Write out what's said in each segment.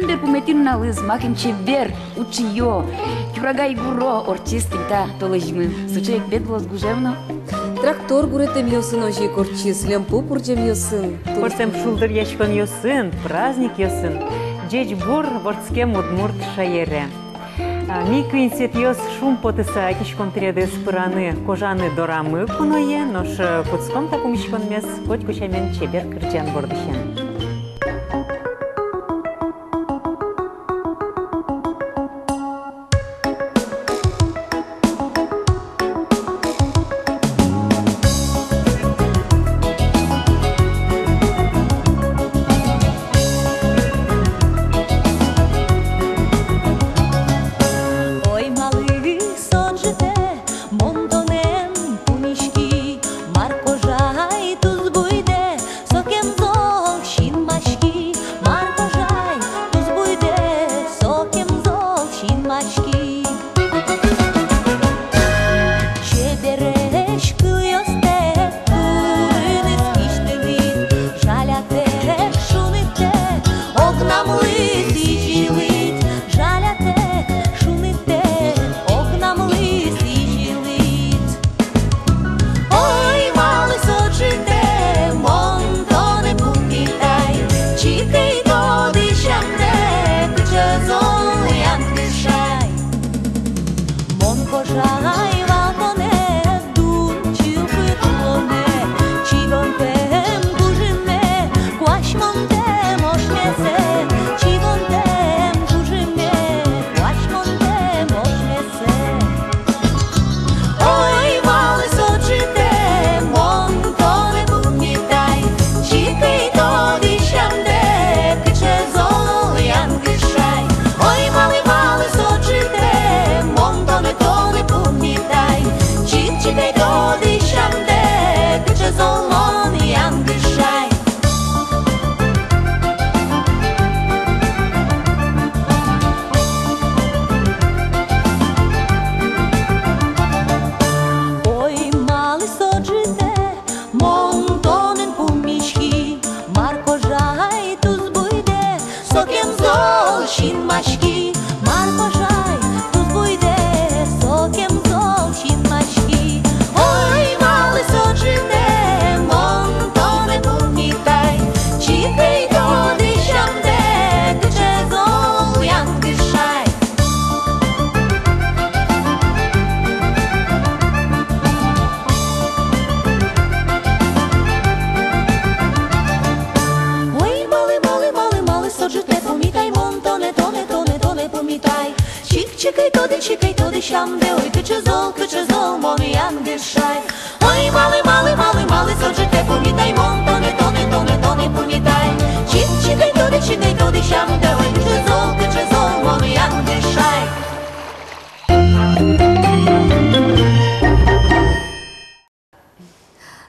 бер пуметин налыз, махим чебер, учио, кюрага игуро, орчистинта, толожимы. Сучек бед возгужевно. Трактор гуретем йосын ожи корчис, лемпу пурджем йосын. Порсем шулдыр яшкон йосын, праздник йосын. Джеч бур ворцкем удмурт шаере. Ми квинсет йос шум потыса кишкон тиреды спыраны, кожаны дорамы куное, нош куцком такум ишкон мес, коть кучамен чебер кырчан бордыхен.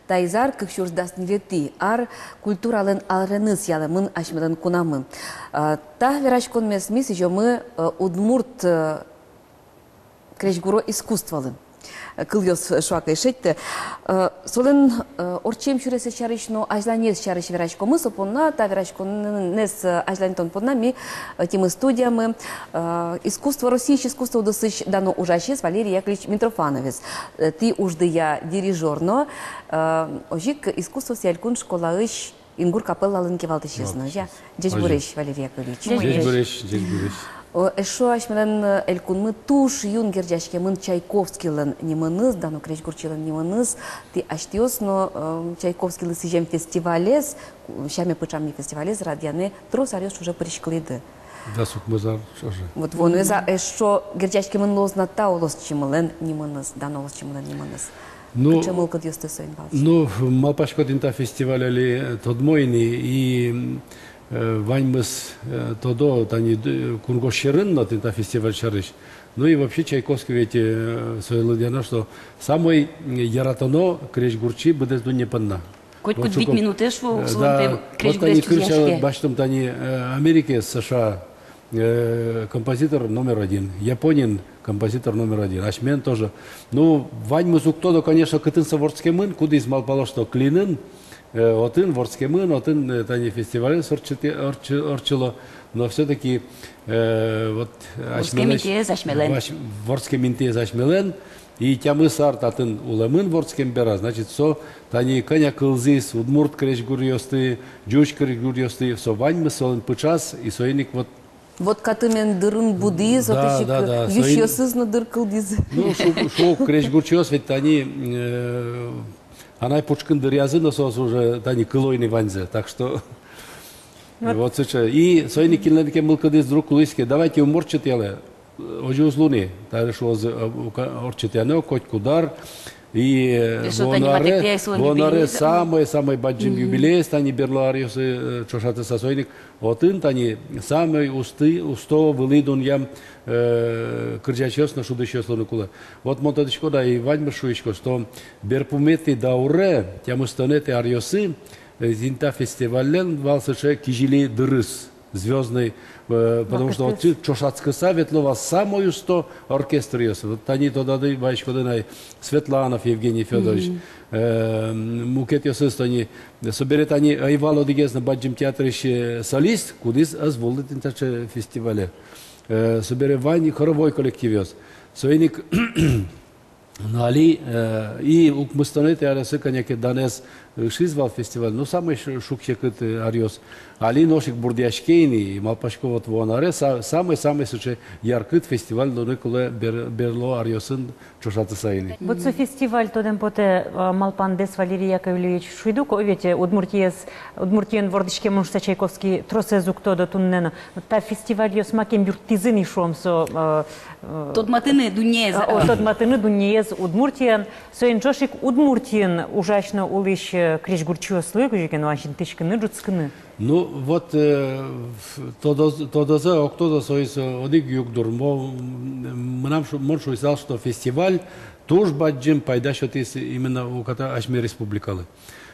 Тайзар кыкшурс даснилети, ар культурален алреныс ялымын ашмадан кунамы. Та верашкон месмис еще мы удмурт крешгуро искусствалы. Кыльос шуака ишетте. Солен орчем чуресе чарышно ажланес чарыш верашко мы сопонна, та верашко нес ажлантон подна ми тем студиямы искусство российское искусство удосыч дано ужащес Валерий Яковлевич Митрофановец. Ты ужды я дирижерно, ожик искусство сялькун школаыш ингур капеллалын кевалты честно. Здесь буреш Валерий Яковлевич. Здесь буреш. Эшо ашмелен элькунмы туш юн гердяшке мын Чайковскийлен немыныз, дану крешгурчилен немыныз, ти аштиос, но Чайковскийлы сижем фестивалез, щами пычамни фестивалез, радияны трос арёс уже пришклиды. Да, сукмазар, что же? Вот вон, эшо гердяшке мын лозна таулос чимылен немыныз, дану лос чимылен немыныз. Почему код юстесо инвалш? Ну, малпашкодинта фестиваля тодмойни и Ваньмыс тодо, тани кургошерын на тента фестиваль шарыш. Ну и вообще Чайковский ведь сойлыдяна, что самый яратоно крешгурчи будет не панна. Хоть куд бит минуты шву, да, вот они кричат, бачтом тани Америки, США, композитор номер один, Японин композитор номер один, Ашмен тоже. Ну, Ваньмыс уктодо, конечно, кытын саворцкий мын, куда измал пало, что клинын, Отын ворскемын, отын тани фестивален орчило, но все-таки вот Ворскеминтез ашмелен. ворскеминтез ашмелен, и тямы сарт атын уламын ворскем бера, значит, со тани коня кылзис, удмурт креш гурьосты, джуч креш гурьосты, со ваньмы солын пычас, и соеник вот Вот катымен дырын будиз, Да, да, да. ющесыз на дыр кылдиз. ну, шо креш гурчос, ведь они она пучкын дырязы, но сос уже тани кылойный ванзе, так что вот сейчас. И соеник килнедике мылкадыз друг лыске, давайте уморчит яле. Ожи узлуни, та шо орчит яно, коть кудар. И вонаре самый баджим юбилей, тани берлариусы чошаты сосойник. Отын тани самый усто вылидун ям кырджачос на шудычос лунукула. Вот монтадычко да и ваньмы шуичко, что берпумети дауре, тямустанети ариосы, зинта фестивален валсыше кижили дырыс. Звездный, потому что вот Чошатский совет лова самую 100 оркестр есть. Вот они туда бачко дынай Светланов Евгений Федорович, Мукет Йосыст они соберет они Айвало дигез на баджим театре солист, кудис азволит интаче фестивале. Соберет Вани хоровой коллектив есть. Соеник Али и укмыстанет арасы коняки данес шизвал фестиваль. Ну самый шукчекет ариос. Али ношик бурдяшкейни и малпашко вот вонаре самый суче яркит фестиваль до неколе берло ариосын чошаты саили. Вот со фестиваль тоден поте Малпандес Валерий Яковлевич Шуйдук, овете Удмуртиен вордышке муншта Чайковский тросезук тодо туннена. Та фестиваль йос макем бюртизын ишом со Тодматыны дунез. Тодматыны дунез Удмуртиен. Соен чошик Удмуртиен ужашно улыш кришгурчуослы, кужикен ваншин тышкыны джуцкыны. Ну вот тодоза октоза соис одик югдур. Мнам моншу искал, что фестиваль тоже баджим пайдашотис именно у ката Ашми республикалы.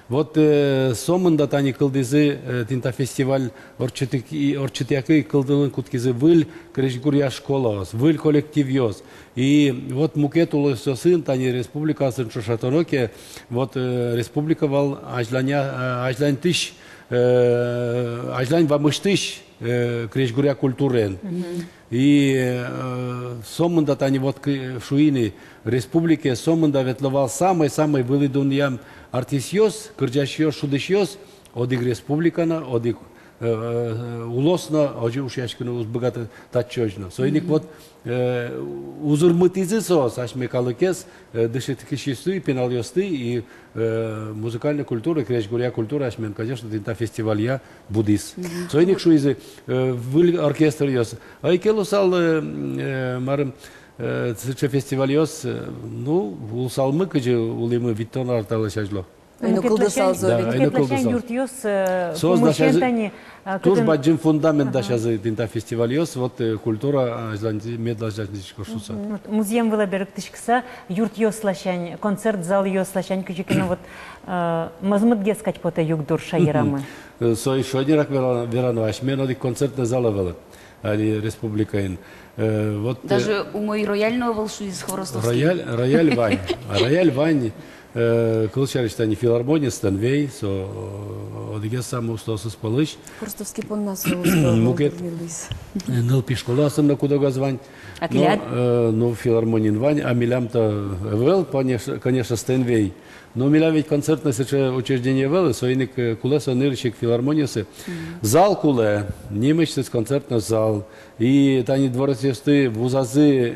Вот сомында тани кылдызы тинта фестиваль орчитяки кылдылын куткизы выль крежгурья школа, выль коллектив ёс. И вот мукетулы сын тани республика сын шошатоноке, вот республика вал ажлань тыш, ажлань вамыштыш крежгурья культурен. И сомында тани вот шуины республике сомында ветловал самый вылыдун ям артисьос, кырджашьос, шудышьос, одик республикана, одик улосна, оджи ушяшкина узбагата татчожна. Соиник вот узурмытизы сос, ашмекалыкес, дышетикишисты, пенальосты и музыкальная культура, крежгурья культура, ашмен, конечно, это фестиваль я буддист. Соиник шуизы оркестр йос. Айкелусал марым Цыча фестивалёс, ну, улсалмы кыжы улымы виттон арталы шажло. Айну кылдысал зо. Айну кылдысал. Соз дашазы, туж баджим фундамент дашазы тинта фестивалёс, вот культура медлаждачничко шуса. Музеем была беректышкса, юрт ёслашань, концерт зал ёслашань, кыжыкена вот мазмыт гескать поте югдур шайрамы. Сой шодирак верану ашмен оди концертный зал велат, али республикаин. Вот, даже у моей рояльного волшу из Хворостовской. Рояль Вань, кылчарышта не филармония, Станвей, со одигес самый устос исполыш. Хворостовский пон нас Мукет, ныл пишкола сам куда газвань. Ну, филармонин Вань, а милям-то вел, конечно, Станвей. Но миля ведь концертное учреждение вело, соиник кулеса нырщик филармониясы. Зал куле, немечный концертный зал. И тани дворец ёсты, вузазы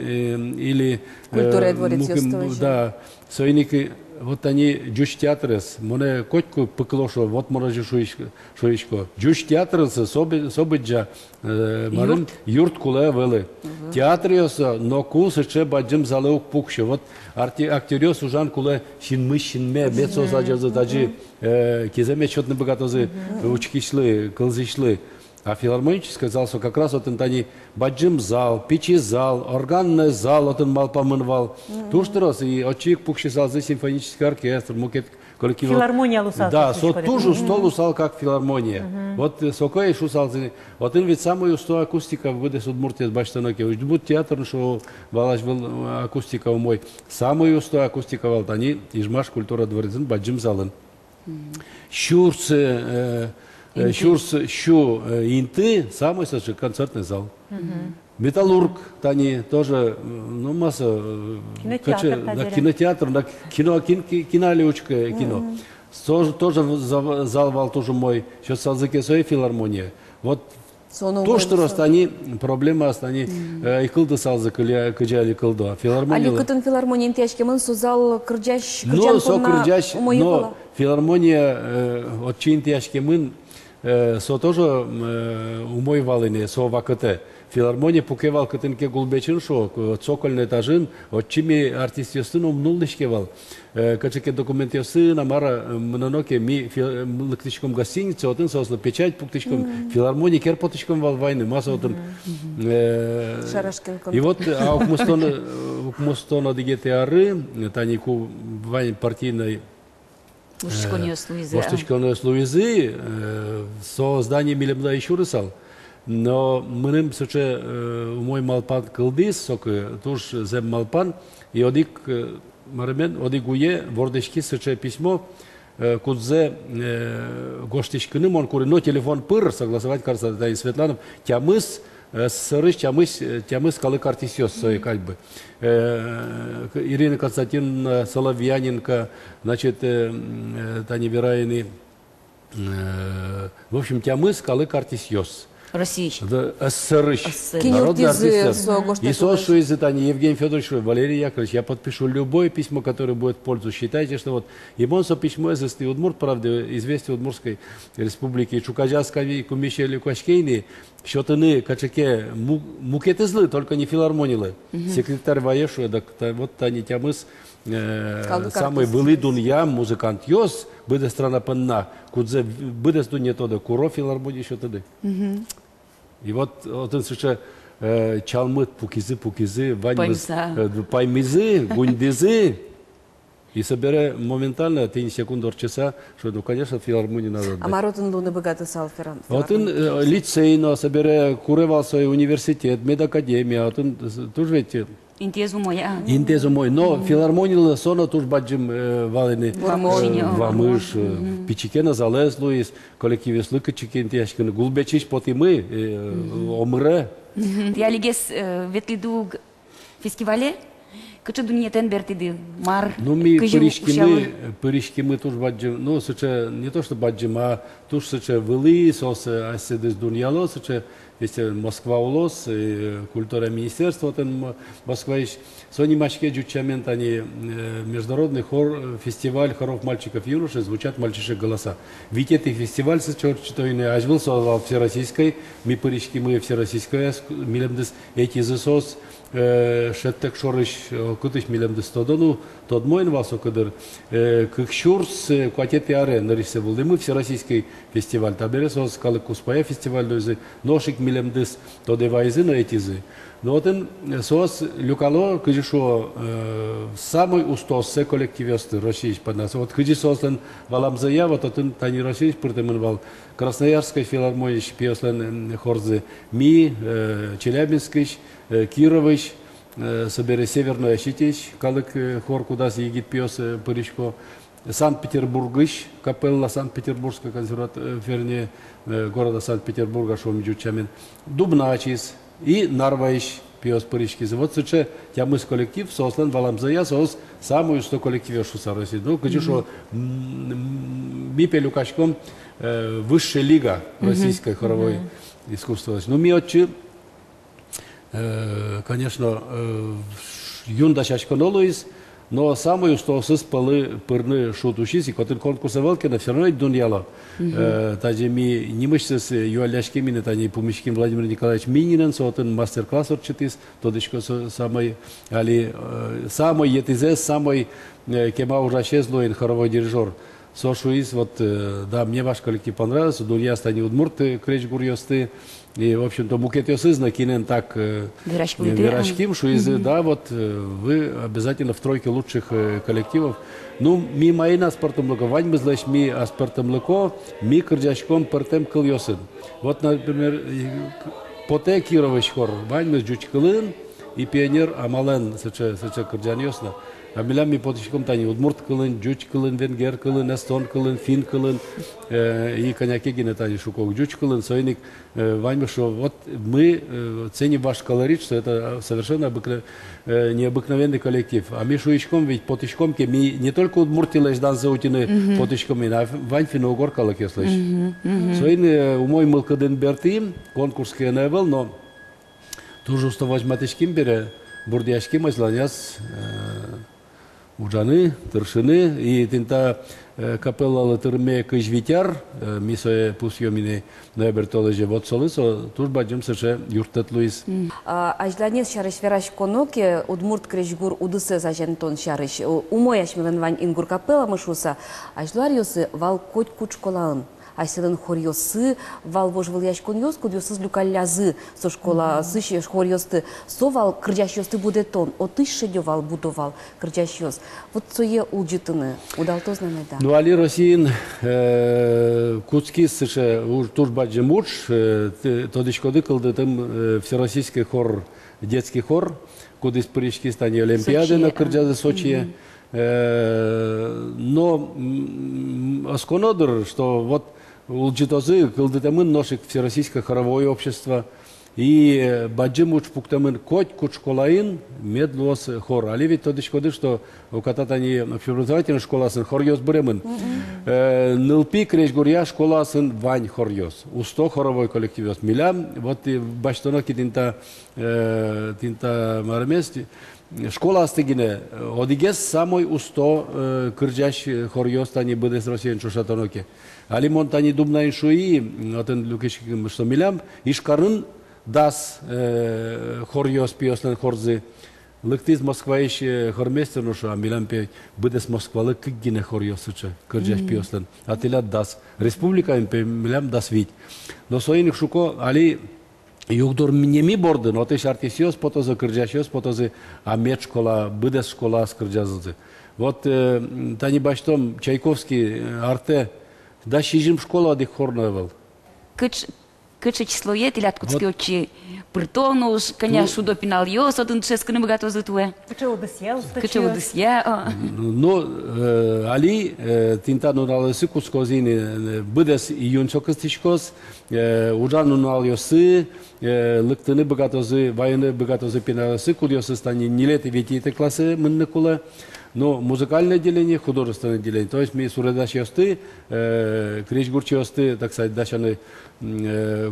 или... Культура дворец ёсты. Да, соиники, вот они джуч театрес, моне котку пыклошо, вот морожи шуичко. Джуч театрес, собиджа, марым юрт куле велы. Театр ёса, но кул сыче баджим залеук пукшо. Вот актерёс ужан куле шинме, бецо заджазы таджи, кеземе чётны богатозы, учкишлы, кылзышлы. А филармонический зал, как раз вот они баджим зал, печи зал, органный зал, вот он мал помынвал. Тушь раз и очик пукши зал, здесь симфонический оркестр, мукет коллектив. Филармония лусал. Да, со тужу стол лусал как филармония. Вот сокой шусал, вот он ведь самую сто акустика выдаст Удмуртия с баштаноки. Уж будет театр, что валаш акустика у мой. Самую сто акустика вал, они ижмаш культура дворецен баджим зален. Щурс, щу инты, самый сочи концертный зал. Металлург, тани тоже, ну, масса, кинотеатр, на кинолючка, кино. Тоже зал вал тоже мой, сейчас салзаке своей филармония. Вот то, что растани, проблема остани, и кылды салзак или кыджали кылды. Али кытын филармония интияшкемын созал кырджаш, но со кырджаш, но филармония от чин интияшкемын со тоже умой валыне, со вакыты. Филармония пукевал кытынке гулбечин шо, цокольный этажин, от чими артист ёсын умнулдышкевал. Качеке документ ёсын, амара мнаноке ми лыктычком гостиницы, отын сослы печать пуктычком, филармония керпотычком вал войны, масса отын. И вот, а укмустона дигетеары, танику вайн партийной Уштучконёс Луизы, со зданием Милемда еще рысал. Но мы соче мой малпан кылдис, соки туш зем малпан, и одик марамен, одик уе, вордешки соче письмо, кудзе гоштичкыным, он куры, но телефон пыр, согласовать, кажется, да и Светланов, тямыс, сырыш, тямыс калы картисёс, как бы. Ирина Константиновна Соловьяненко, значит, Таня Вераины, в общем, тямыс калы картисёс. Российский. СССР. Народный артист. И сошу из Итании Евгений Федорович, Валерий Яковлевич, я подпишу любое письмо, которое будет в пользу. Считайте, что вот Ебонсо письмо из Удмурт, правда, известие Удмуртской республики, Чукаджаской кумище Люкашкейни, счетаны качаке мукеты злы, только не филармонилы. Секретарь Ваешу, вот Тани Тямыс, самый вылыдун ям, музыкант йос, буде страна панна, кудзе буде студня тода, куро филармонии еще тоды. И вот он сейчас чалмыт пукизы, паймизы, гундизы, и собирая моментально, ты не секунду часа, что, ну, конечно, филармонии надо отдать. А Маротин был набогато сал филармонии. Вот он лицейно, собирая, куревал свой университет, медакадемия, вот он тоже ведь... Интезу моя. Интезу мой, но филармонила соно туж баджим валины вамыш, пичикена залез луис, коллективе слыка чикен тяшкин, гулбечиш потимы, омре. Я лигес ветлиду фестивале, кача дуньетен бертиды, мар. Ну ми пыришки мы туж баджим, ну суча не то что баджим, а туж суча вылы, сос аседес дуньяло, суча если Москва улос, культура министерства, там Москва есть. Сони мачке джучамент они международный фестиваль хоров мальчиков и юношей, звучат мальчишек голоса. Ведь этот фестиваль сочетанный ажвил создал всероссийской, мы пыришки мы всероссийская, милемдес эти засос шеттек шорыш кутыш милемдес тодону, тод мойн вас окадыр, как шурс кватеты аре нарисовал. Мы всероссийский фестиваль, табере сос калы куспая фестиваль дойзы, ношик милемдес тодевайзы на этизы. Но вот он сос люкало, кыжишо самый устос коллективисты России под нас. Вот кыжисос он валамзая, вот он тани России притымывал Красноярской филармонии пьеслен хорзы ми Челябинский, Кирович, собере Северная Щитич, калык хор куда егит пьес пыричко. Санкт-Петербургыш, капелла Санкт-Петербургская консерватория, вернее, города Санкт-Петербурга, Шомиджучамин, Дубначис и Нарваиш, пьес пырички. Вот сейчас тямыс коллектив, сослен валамзая, сос самую что коллективе шуса России. Ну, хочу, что мипе люкачком высшая лига российской хоровой искусства. Ну, ми отчи, конечно, юнда чачконолуис, но самую, что сыспалы пырны шутушись, и который конкурсы велкина все равно дуньяло. Таджи ми немышцес юаляшки мины, тани помещики Владимир Николаевич Мининен, сотен мастер-класс отчетис, тодочко самый, али самый етизес, самый кема ужасезлоин хоровой дирижер. Сошуис, вот, да, мне ваш коллектив понравился, дунья стани удмурты, кречь гурьосты. И, в общем-то, букет ёсызна кинен так верашким, что из, да, вот вы обязательно в тройке лучших коллективов. Ну, ми майна спортом лыко, вань мы злэш ми аспортом лыко, ми кырджачком пертем кыл ёсын. Вот, например, поте Кирович хор, вань мы джучкылын, и пионер Амален, сыча кырджан ёсна. А милям ми потишком тани удмурт кылын, джуч кылын, венгер кылын, эстон кылын, фин кылын, и коняки гине тани шукок джуч кылын, сойник ваньма, что вот мы ценим ваш колорит, что это совершенно необыкновенный коллектив. А мы шуичком, ведь потишком, мы не только удмурти леждан заутины потишком, а вань финогор калак я слышь. Сойник умой мылкаден бертим, конкурс кеневел, но тоже что возьматышким бере, бурдяшким азланяс Уджаны, Тыршины, и тента капелла латырме кыжвитяр, мисое пусьемине ноябрь-толеже вот солысо, туж баджем сеше юртет Луис. Ажланес шарыш вераш коноке, удмурт крежгур удысе зажентон шарыш, умой ашмилен вань ингур капелла мышуса, ажлуар йосы вал коть кучколаын. Айселен хорьосы, вал вожвал яшкон йос, кудьосыз люкалязы, со школа сыщешь хорьосты, со вал кырджаш йосты будетон, отыш шедёвал будовал кырджаш йос. Вот сое улджитыны, удалто знамеда. Ну, али Россиин куцки сыше туж баджи муч, тодышкоды кылды тым всероссийский хор, детский хор, куда из Парижки стане Олимпиады на кырджазы Сочи. Но осконодр, что вот улджитозы кылдытамын ношик всероссийское хоровое общество и баджимуч пуктамын коть кучколаин медлос хор. Али ведь тодышкоды, что у кататани общеобразовательная школа сын хорьос бремын. Нылпи крежгурья школа сын вань хорьос. Усто хоровой коллектив. Милям, вот и баштоноки тинта мармести. Школа астыгине, одигес самой усто кырджаш хорьос тани быдес Россиян чушатоноке. Алимон тани дубна иншуи, отен люкешким что милям, ишкарын дас хорьос пиослен хорзы. Лыктиз Москва еще хорместер, ну что, а милям пей быдес Москва лык гине хорьос уча, кырджаш пиослен. Ателят дас. Республика милям дас вить. Но соиник шуко, али Югдор неми борды, но ты артисиос потозы кырджашиос потозы амет школа, быдес школа с кырджазы. Вот тани баштом Чайковский арте да шижим школа адик хорновал. Кыче число или откудски очи притонуш, конечно, до пинал йос, один ческаны богато зытуе. Кыче удысья. Но али тинта нуралысы кускозини быдес июнчокостичкос, уджану нуалйосы, лыктыны богатозы, военные богатозы пиналысы, кудьосы стани нелеты ветите классы мынныкула. Но музыкальное отделение, художественное отделение. То есть мы суредачиосты, кречгурчиосты, так сказать, дачаны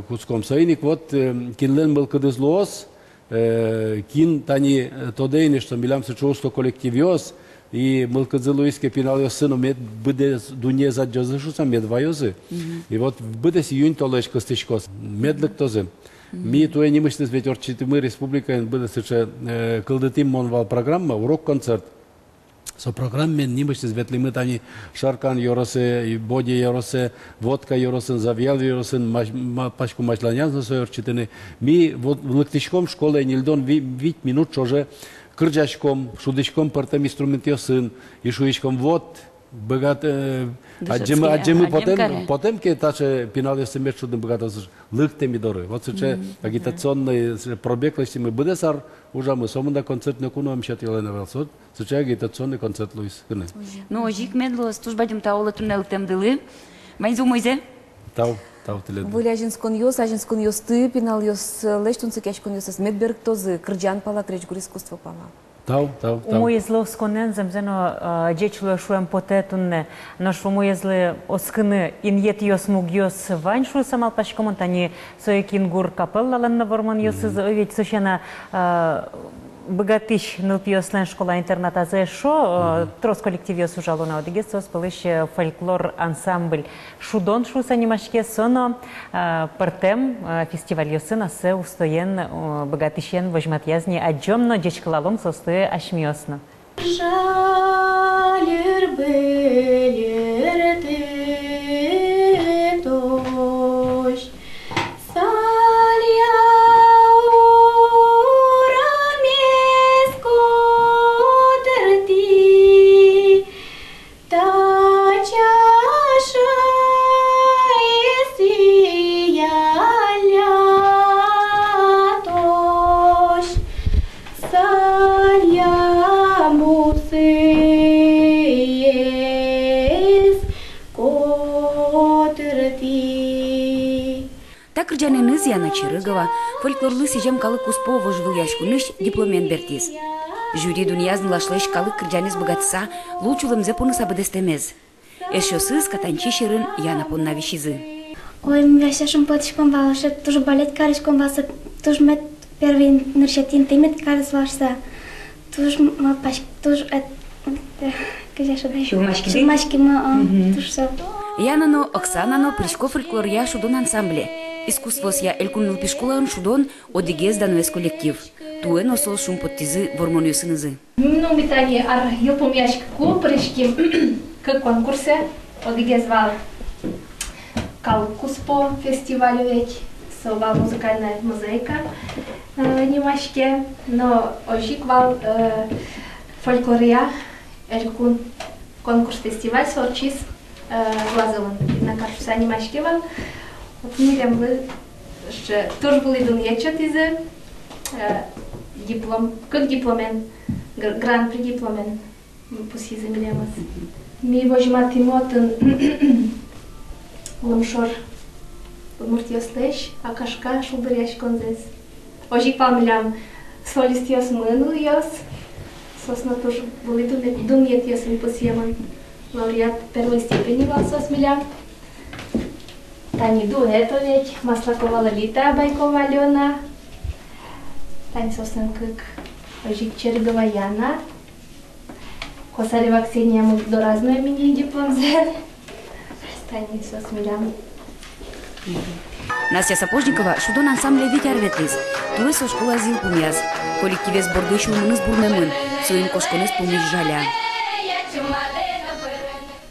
куском сайник. Вот кинлен был кадызлоос, кин тани тодейни, что милям сычоусто коллективиос, и мылкадзылуиске пиналиос сыну мед быдес дуне заджозышуса мед вайозы. И вот быдес июнь толеш костычкос, медлик тозы. Ми туе не мыслис ведь орчиты мы республика быдес сыче кылдытим монвал программа, урок-концерт. Со программе немощно светлый мы тани шаркан йоросе, боди йоросе, водка йоросен, завьял йоросен, пачку мачланян за свой орчитыны. Ми вот в лыктичком школе нильдон вить минут чоже кырджачком, шудычком партем инструмент йосын, и шуичком вот богат аджемы потом ке таше пинал йосы меч шудым богато лыктеми доры. Вот сейчас агитационный пробег лишь мы бдесар уже мы сомында концерт не кунуем щатилена велсот. Сейчас агитационный концерт Луис. Ну, жик медлос, туж бадим таола туннел тем дылы. Вань зумойзе? Тау телед. Вылязинскон йос, ажинскон йос ты, пинал йос лештунцы кешкон йос, медберг тозы, кырджан пала, кречгур искусство пала. Тау. Умоєзли осконен земзено джечло шуем потетунне, наш умоєзли оскыны иньет йос муг йос вань шу самал пашкомон тани соекингур капелла лен наворман йос ведь сущена богатыш нылпиослен школа-интерната за шо, трос коллектив йос ужалуна одигес сос пылыш фольклор ансамбль шудон шу санимашке соно партем фестиваль йосына се устоен богатышен вожмат язни аджомно джечкалалом состы ашмиосно. Жалер белер тош Say Так рджане ныз Яна Чирыгова, фольклорлы сежем калы куспо вожвыл яшкуныш дипломен бертиз. Жюри дуньязн лашлыш калы кырджанез богатса, лучулым зепуны сабыдестемез. Эшосыз катанчи ширын Яна понна вишизы. Ой, ми шашым потишком валыше, туж балет карышком валса, туж мет первый ныршетин тимет карыс валса, туж мапаш, туж Шумашки ма, туж со. Янано, Оксанано, пришко фольклория шудон ансамбле. Искусствосья элькунныл пишкулаын шудон одигез дануэс коллектив. Туэн осол шум подтизы вормонюсынызы. Ну, метание ар йопом яшку пришки к конкурсе одигез вал. Кал Куспо фестивалю ведь совал музыкальная мозаика немашке, но ожик вал фольклория элькун конкурс фестиваль сорчис глазован на каршуса немашке вал. Вот милям вы что тоже были дуньячат из диплом, как дипломен, гран-при дипломен пусть замилямас. Ми вожмати мотен Лымшор Муртиослеш, Акашка, Шулдыряш конзес. Ожик палмилям солистиос мынылиос, сосно тоже были думьетиос мипосьеман. Лауреат первой степени валсос милям. Тани дуэтович, Маслакова Лолита, Байкова Алена. Тани сосно как Ожик Чергова Яна. Косарева Ксения доразную мини диплом зен. Настя Сапожникова шудон ансамбле Витяр ветлиз. Туэ со школа зил пумяз. Коллективез бордышу мыныз бурнемын. Своим кошконез помощь жаля.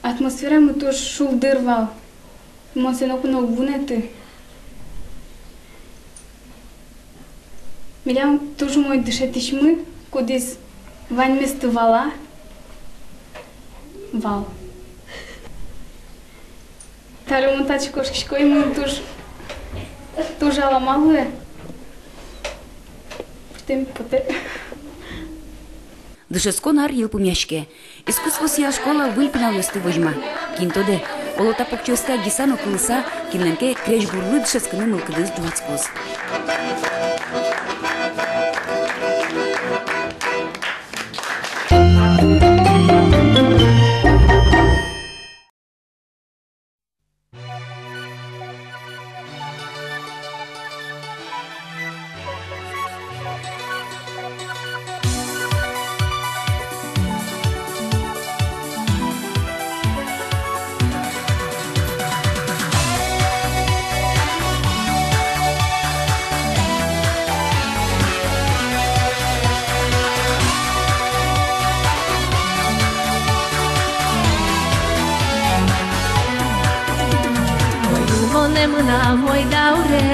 Атмосфера мы тоже шулдырвал. Монсенок много бунеты. Милям тоже мой дышетиш мы, кудис вань место вала. Вал. Тали монтачи кошкишко и мы тоже аламалуе. Потом Дышескон ар ел пумяшке. Искусство сия школа выльпинал месты вожма. Кинтоде. Олота покчоска гисано кылыса, кинленке креш бурлы дышескыны мылкыдыз джуацкоз. Mâna moi daure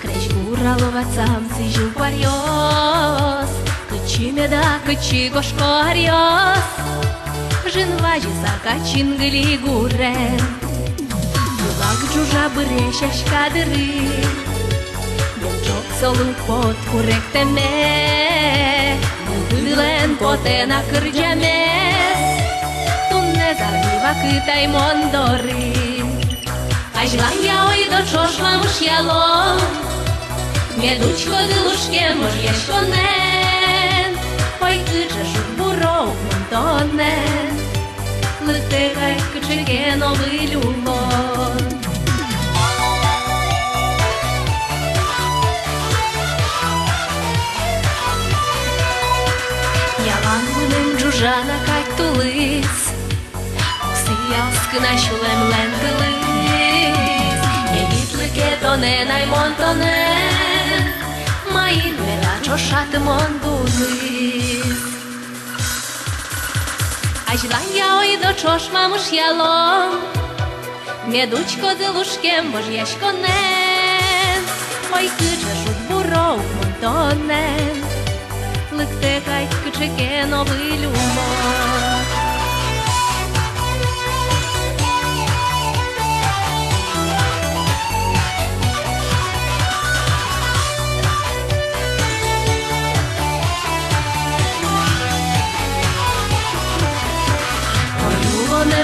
Crești gura lovațam si jiu parios Câci mi da, câci goșcorios Jin vaji sa cacin gâli gure Lag juja bâreșeș cadri Del joc să-l pot curecte me Mângâlen potena cârgemes Dumnezar viva cât ai mondori Ajlania oi do čošla muž jelo, Mjedučko diluške muž ješkonen, Oj kyče šut burov montonen, Lëtegaj kyčege novi ljubon. Yalan mıным джужана как тулыц, Сияскына шулем лентылыц, Ketone nai montonen, mai mera cioshat mondulis. Ajlania oi do čoš mamuš jalom, Mjedučko diluškem bož ješkonen, Oj kyče šut burov montonen, Lëktekaj kyčeke novi ljubon.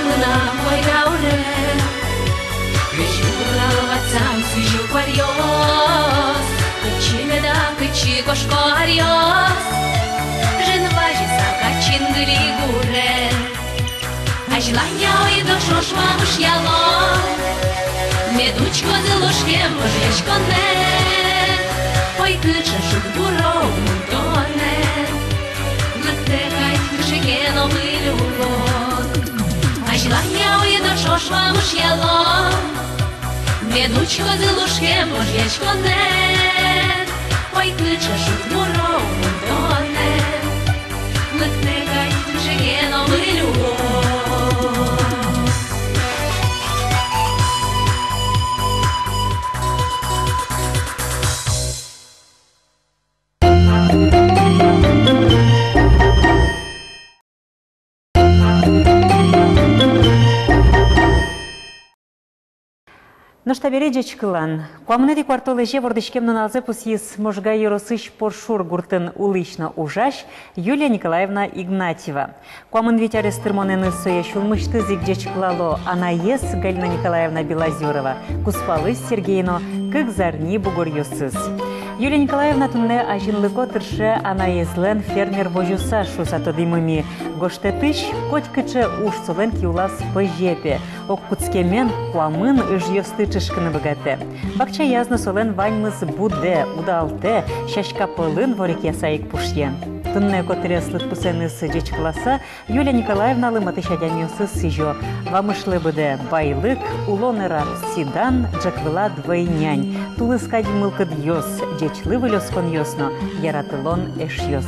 Mâna, măi gaure Crești gura lovațam si ложкем ложечко не, ой киче шут буров мультоне, летекать кишеке новий любов. А жлання ой до шош мамуш яло, Ведучко з ложкем ложечко не, ой киче шут буров мультоне, летекать кишеке новий любов. Ну что, беречь клан. Куамнеди кварталеже вордышкем налзе пусис можга еросыш поршур гуртын улычно ужаш Юлия Николаевна Игнатьева. Куамын ветяре стырмонены соя шулмышты зигдеч клало Анаес Галина Николаевна Белозерова, Куспалыс Сергейно, как зарни бугорьосыз. Юлия Николаевна тунне ажинлыко тырше Анаеслен фермер вожуса шусато дымыми. Гоштетыш котькыче уж солен киулас по жепе. Ок куцкемен куамын ижьостычышкыны богате. Бакча язны солен ваньмыз буде, удалте, шашка пылын ворик ясаик пушье. Тунне котреслык пусенысы жеч класса Юлия Николаевна лыматышадямиосы сыжо. Вамышлы буде байлык, улонера сидан, джаквыла двойнянь. Тулыскадь мылкыд йос, жечлы вылёскон йосно, яратылон эш йос.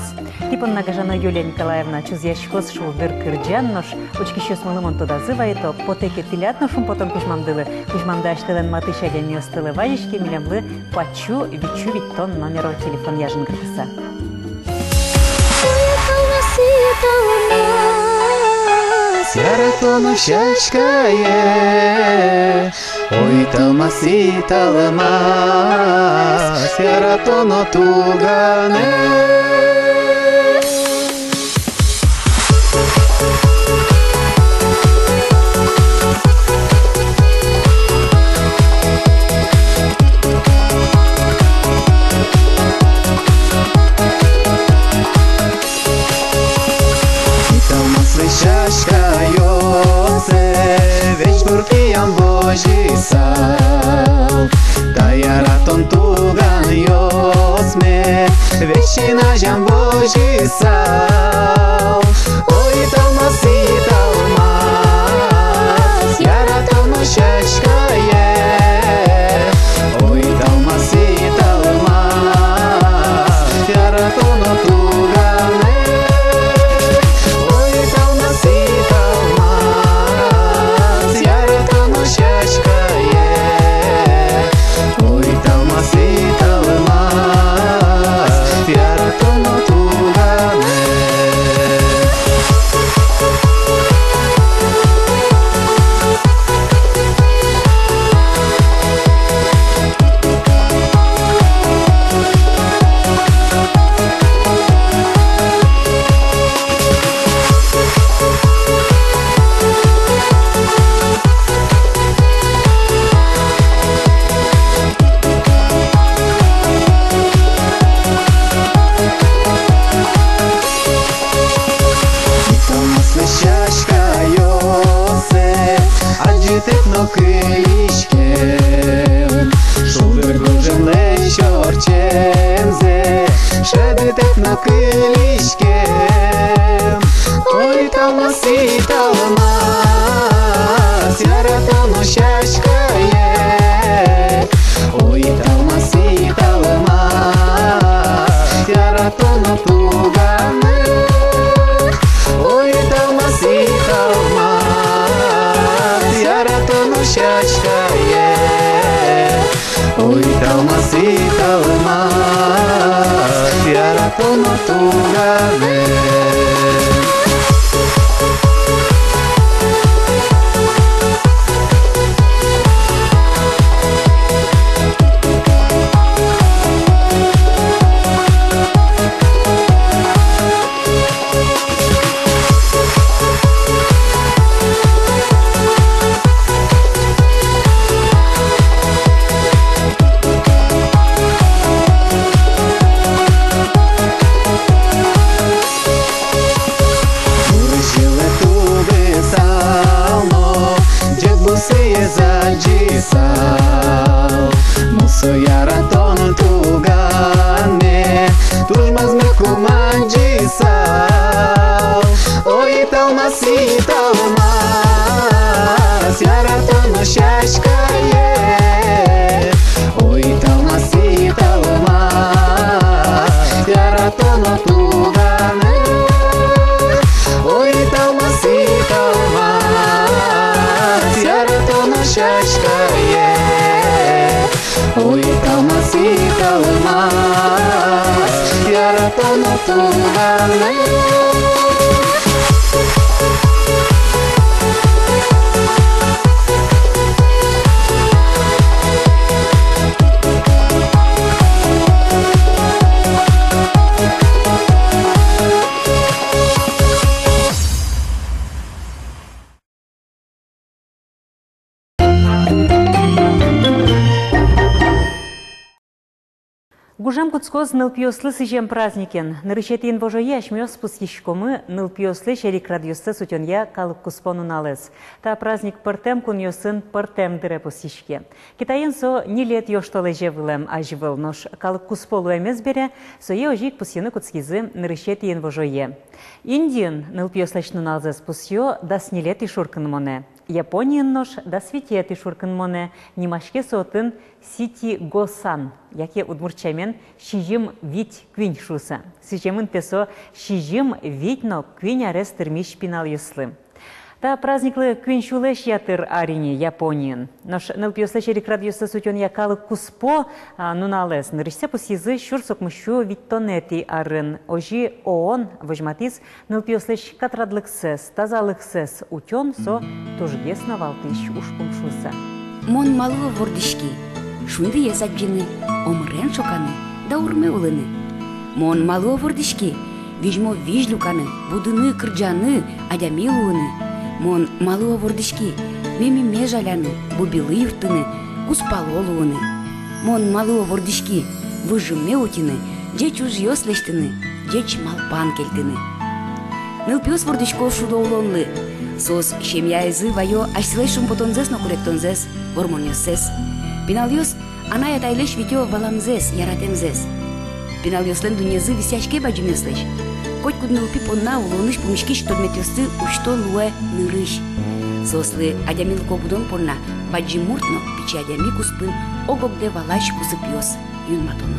Типон нагажана Юлия Николаевна чузяшкос шулдыр кырджаннош, очкищос мылымон тодазывайто, потеке тилятношум потом кужмамдылы, кужмамдаштылын матышадямиостылы вайышке милямлы пачу вичу виттон номеро телефон яжын кыртыса. Яратону шашкае, ой талмаси талмас, яратону тугане. Божисал, да яратон туган йосме, вещина жам Божисал. Ой талмаси талмас, яратон шашкае, ой талмаси талмас, яратон тугане. Ой талмаси талмас, яратон шашкае, ой талмаси талмас, яратон тугане. Тепно кишкем, шулдыр гужемле чорчемзе, шеды тепно кишкем. Ой талмаси талмас, яратону шашкае, ой талмаси талмас, яратону тугане. Ой талмаси талмас, яратону шашкае, ой талмаси талмас, яратону тугане. Să iară tonul tu gane Tujmaz me kumanji sau Oitau masitau mas Iară tonul șașca e Oitau masitau mas Iară tonul tu gane Oitau masitau mas Iară tonul șașca e Uitau masitau mas Iară tonul tu gane Гужам куцкоз нылпиослы сыжем праздникен. Нырышетин вожоя шмёс пускишкомы нылпиослы шерик радиосы сутёнья калык куспону налез. Та праздник пыртем кун йосын пыртем дыре пусишке. Китайын со ни лет йоштолы жевылем ажвыл, нош калык кусполу эмес бере, со е ожик пусьены куцкизы нырышетин вожое. Индиен нылпиослышну налзес пусьё дас ни лет и шуркын моне. Япониен нош да свитиет и шуркын моне нимашке соотын сити госан, яке удмурчамен шижим вить квинь шуса. Сижемын песо шижим витно квинь арес тырмиш пинал юслы. Та праздниклы квинь шулеш ятыр арине Япониен. Нош нылпиослы шерик радиосы сутён якалы куспо нуналес. Нырышсе пусизы шурсок мышу виттонети арын. Ожи ООН вожматиз нылпиослыш катрадлыксес, тазалыксес утён со тужгесно валтыш ушпум шуса. Мон малого вордышки. Шунды есаджины, омрен шоканы, да урме улыны. Мон малого вордышки. Вижмо вижлюканы, будыны кырджаны, адями улыны. Мон малого вордышки. Меми межаляны, бубилы юртыны, куспалолуыны. Мон малого вордышки. Выжыме утины, деч уж ёслештыны, деч малпан кельтыны. Нылпиос вордышков шудо улонлы. Сос шемьяйзы вайо ашсилешум потонзес нокуректонзес, гормоньосес. Пиналиос аная тайлеш витё валамзес, яратемзес. Пиналиослен дуньязы висячке баджимеслеш. Коть куднылпи понна улоныш пумишкиш тольметёсты ушто луэ нырыш. Сослы адямилко будон понна баджимуртно пичи адями куспын огогде валаш пусыпиос юнматоно.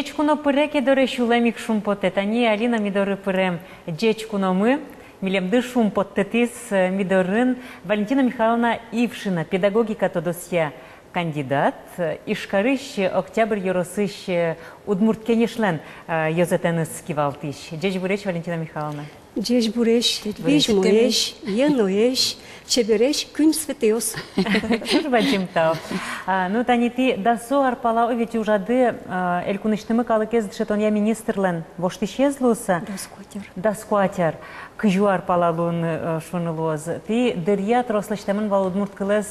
Джечкуно пыреке доре шулемик шумпоте, тани Алина мидоры пырем. Джечкуно мы, милемды шумпоттетис мидорын Валентина Михайловна Ившина, педагогика тодосья. Кандидат, Ишкарыш, октябрь Yorosыш, Удмурткенешлен, Йозетенес Кивалтиш. Джеч Буреш, Валентина Михайловна. Джеч Буреш, Вижмуеш, Яноеш, Чебереш, Кюнь Светеос. Жбачим тау. Ну, танити, дасо арпала овети ужады, элькуныштымы калыкез дшетон я министрлен. Воштишезлуса? Даскуатер. Кыжу арпалалун шунылуаз. Ти дырья трослыштемын вал удмурт кылез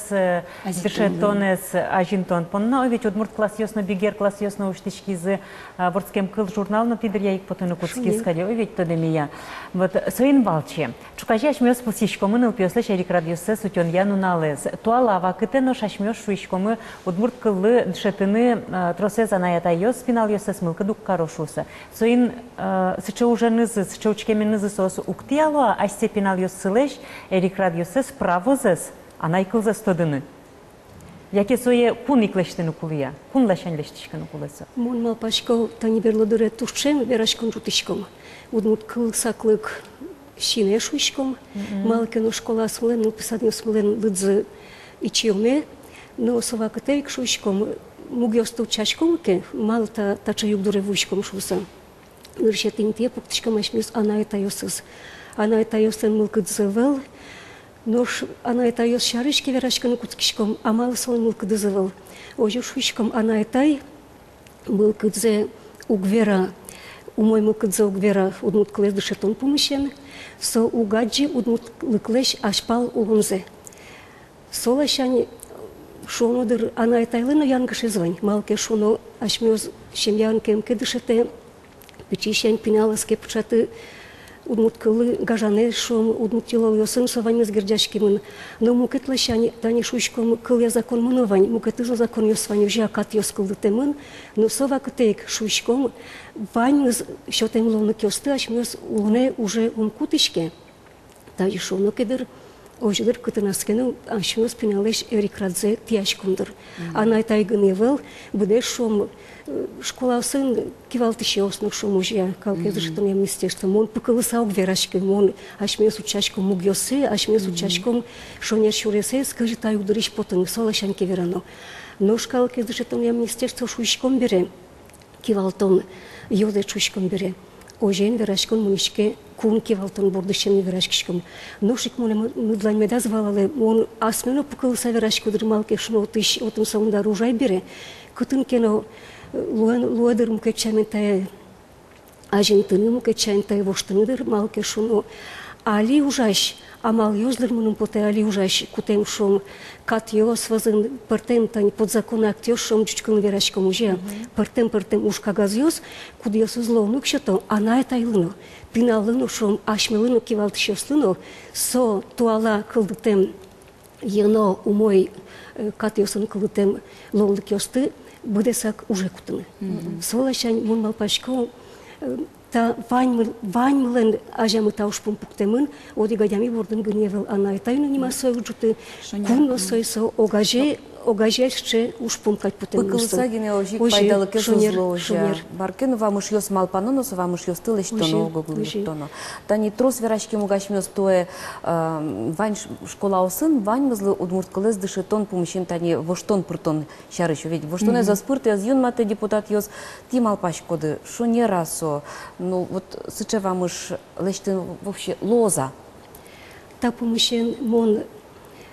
дшетонес ажинтон. Понна овети удмурт класс ёсно бигер, класс ёсно уштишкизы вордскем кыл журнал, но ти дырья их потыну куцки скаде. Овети то демия. Вот своин балче. Чукажи ашмёс пусишкомын ылпёслы шерик радиосы сутён яну налез. Туалава кытено шашмёс шуишкомы удмурт кылы дшетыны тросез анаята ёс финал ёсес мылка дук карошуса. Своин сыча уже нызы, сыча учкемен нызы сос уктиялуа, а степинал ёс сылеш, эрик радиосыз правозыз, анай кылзыз тодыны. Яке сое кун иклештыны кулыя, кун лашанлештишканы кулысы. Мон малпашко тани берлодыре турчем верашкон жутишком. Удмурт кыл саклык шине шуишком, малкено школа смылен, написаднё смылен лыдзы ичиоме, но сова катейк шуишком, мугёсту чашком ке, малта тача югдуре вуишком шуса. Ныршетин те пуктишком ашмёс анаета ёсыз. Анаета ёсен мылкыдзывел, Нош анаета ёс шарышки верашканы куцкишком, амал сон мылкыдзывел. Ожо шуишком анаетай мылкыдзе угвера, умой мылкыдзе угвера удмурт клеш дышетон помощен, со угаджи удмурт лыклеш ашпал улунзе. Солашани шонодыр анаетайлыно янгыш извань, малке шоно ашмёз шемьянкем кедышете, печишен пиналаске пчаты удмурт кылы гажане шом удмурт тилол ёсын совань сгердяшкимын. Но мукет лашани тани шуишком кыля закон мыновань, мукетызо закон ёсвань уже акат ёс кылдытемын, но сова кытейк шуишком вань шотем ловны кёсты ашмёз улне уже умкутышке. Таи шоно кедыр ожидыр кытынаскену ашмёз пиналеш эрикрадзе тияшкумдыр. Анайтай гыневел буде шом школа сын кивалтыше основ шум уже калкезыштым я министерство мон пыкылыса угверашки мон ашмёс учашком мугёсы ашмёс учашком шонер шуресе скажи тай удариш потын солашанки верано. Но шкалкезыштым я министерство шуишком бере кивалтон ёзе шуишком бере. Ожен верашкон мунишке кун кивалтон бордышен верашкишком. Ношик моне мыдлань медазвалале мон асмено пыкылыса верашки дырмалке шно тыш отын саундар ужай бере. Кытын кено луадыр мукачаментая ажентыны мукачаментая воштыныдыр малке шуно али ужаш амал ёздыр мунун поте али ужаш кутем шом кат ёс вазын пыртем тань подзакон актёс шом чучкын верашком уже пыртем уж кагаз ёс куд ёс узловнук шето анайтайлыно пиналыно шом ашмелыно кивалтышёслыно со туала кылдытем ено умой кат ёсын кылдытем ловлык ёсты будесак уже кутыны. Солашань мун малпашко та вань ажамы таушпун пуктемын, оди гадями бордын гыневел анайтайны нима сой уджуты, кунно сой со огажешче ушпун кать путем. Пыкылса гене ожик пайдалы кез узло. Баркен вамыш ёс малпаноно, вамыш ёс тылыш тоно, гоглыш тоно. Тани трос верашки мугашмёс тое вань школа осын, вань мызлы удмурт кылез дышы тон помощен тани воштон пыртон шарыш. Ведь воштоне за спырт яз юн мате депутат ёс ти малпаш коды, шо не расо. Ну вот сыче вамыш лештын вообще лоза. Та помощен мон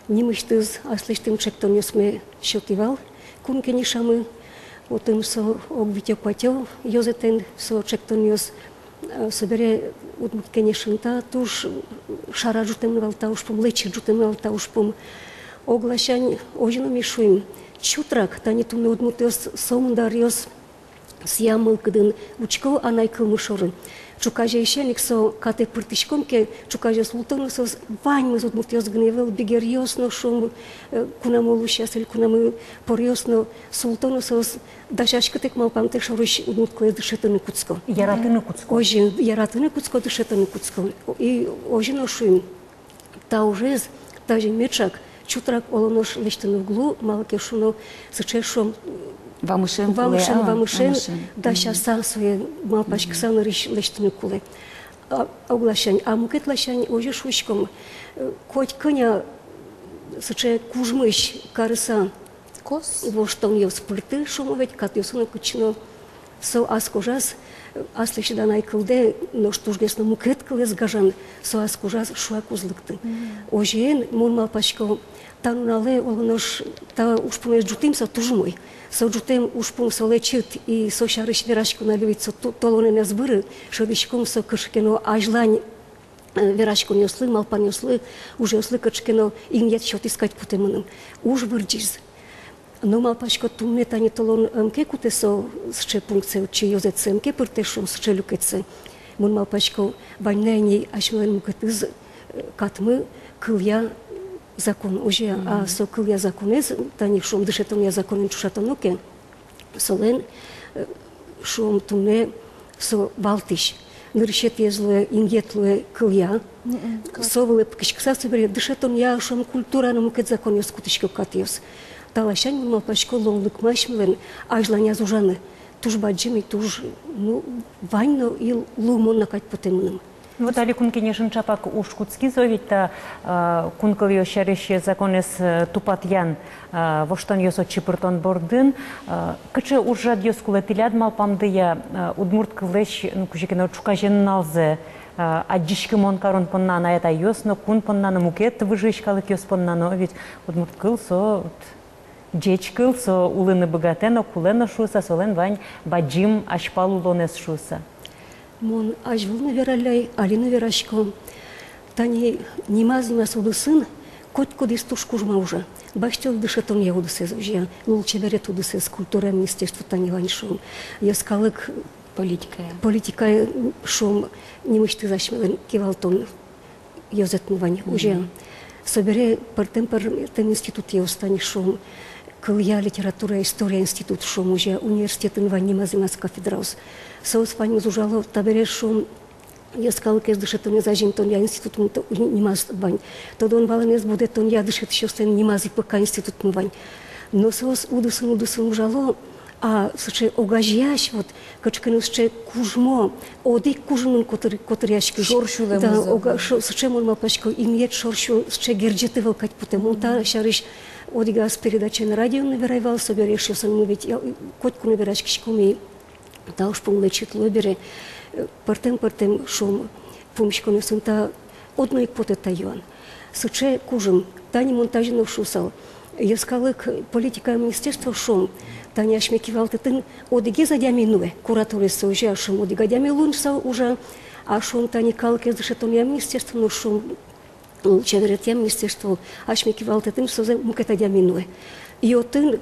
Нимыштыз аслыштым чектон ёсме шотивал, кунке нишамы, отым со огвитё патё, ёзетен со чектон ёс собере удмуртке нишынта, туш шара жутым валта ушпум, лечи жутым валта ушпум, оглашань ожину мишуим, чутрак, тани туме удмурт ёс сомундар ёс сиямыл кыдын учко анай кылмышорын. Чукаже ещеник со кате пыртышком ке чукаже султану со вань мы удмурт ёс гневел бигер ёсно шум кунаму лушасел кунаму пор ёсно султану со дашашкатек малпамтек шоруш удмурт кле дышетыны куцко. Яратыны куцко. Ожин яратыны куцко дышетыны куцко. И ожин ошуим. Та уже даже мечак чутрак олонош лештыны углу малке шуно сычешом Вамышен, вамышен, да сейчас свои малпачки саны лечтыны куле. Оглашань, а мукет лашань уже шучком. Хоть коня соче кужмыш карыса. Кос? Вот что у нее спорты шумовать, как ее сына кучно. Со аскужас, аслыши да найкылде, но что ж гесно мукет кылес гажан, со аскужас шуа кузлыкты. Ожен мон малпачко танунале олонош та ушпунес джутимса тужмой. Со джутем ушпун со лечит и со шарыш верашку наливится толоне не сбыры, шадышком со кышкино ажлань верашку несли, малпа несли, уже осли кышкино и нет счет искать путеманом. Уж вырджиз. Но малпачко тумне тани толон амке кутесо сче пункция чи йозет семке пыртешом сче люкеце. Мон малпачко ваннени ашмелен мукетыз катмы кылья закон уже, а со кылья законез тани шум дышетон я законен чушатоноке солен шум тумне со валтиш ныршет езлуе ингетлуе кылья со вылып кышкса собере дышетон я шум культура на мукет закон я скутышко катьёс. Талашань малпачко лонлык машмелен ажланя зужаны туж баджими туж ну ванно и лумон накать потемным. Вот али кункине шынчапак ушкутски зовит кункал ё шареще законес тупатьян воштон ёсо чипыртон бордын кычы ужад ёскуле тиляд малпамдыя удмурт кылеш ну кужекено чукажен налзе аджишки монкарон поннана это ёсно кун поннана мукет выжишкалык ёс поннано ведь удмурт кылсо Джечкыл со улыны богатено кулено шуса солен вань баджим ашпалу лонес шуса. Мон ажвулны вераляй, алины верашко. Тани нимаз удысын, коть кодис туш кужма уже. Баштел дышетон я удысез уже. Лучше верет удысез культура министерства тани вань шум. Я скалык политика шум не мышты зашмелен кивалтон йозетну вань уже. Собере тем институт я устани шум. Кылья литература, история институт шум уже университет инвани мазимас кафедраус. Соус пани зужало табере шум. Я сказал, что дышит он за жинтон я институт не маз вань. Тогда он баланес будет он я дышит еще стен не мазик пока институт вань. Но соус удусан ужало. А суче огажьяш вот качкану суче кужмо оди кужмун которяшки шоршуле да огаш суче мон мапашко имеет шоршу суче герджеты волкать потому та шариш одига с передачи на радио наверевал соберешь сам ведь котку наверашки шкуми та уж полночит лобере партем шум помощко не сунта одной потета юан суче кужм тани монтажно шусал я сказал политика министерства шум Таня шмекивал тын одиге задями нуе кураторы соужа шум одига дями лунса уже а шум тани калке дышетон я министерство но шум чеверет я министерство а шмекивал тын созе мукета дями нуе и отын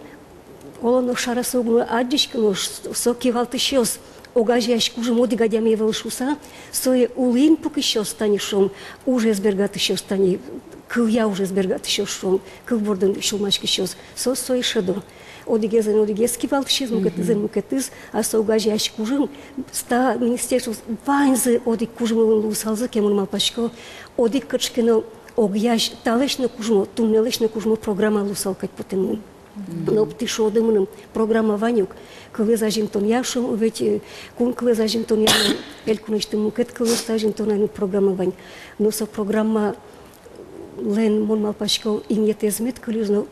олоно шараса угну аджишка но сокивал тыщос огажяш уже одига дями велшуса сое улин пукищос тани шум уже сбергат еще тани кылья уже сбергат еще шум кылбордын шумашки щос сое шедо Одигезен одигески валтшиз мукетыз а соугажяш кужим ста министерство вайнзы одик кужимын лусалзы кемун малпашко одик качкино огяш талешно кужмо туннелешно кужмо программа лусалкать потемун но птишо дымным программа ванюк кылыза жинтон яшум ведь кун кылыза жинтон я элькунышты мукет кылыза жинтон программа вань но со программа лен мон малпашко имнетезмет кылызно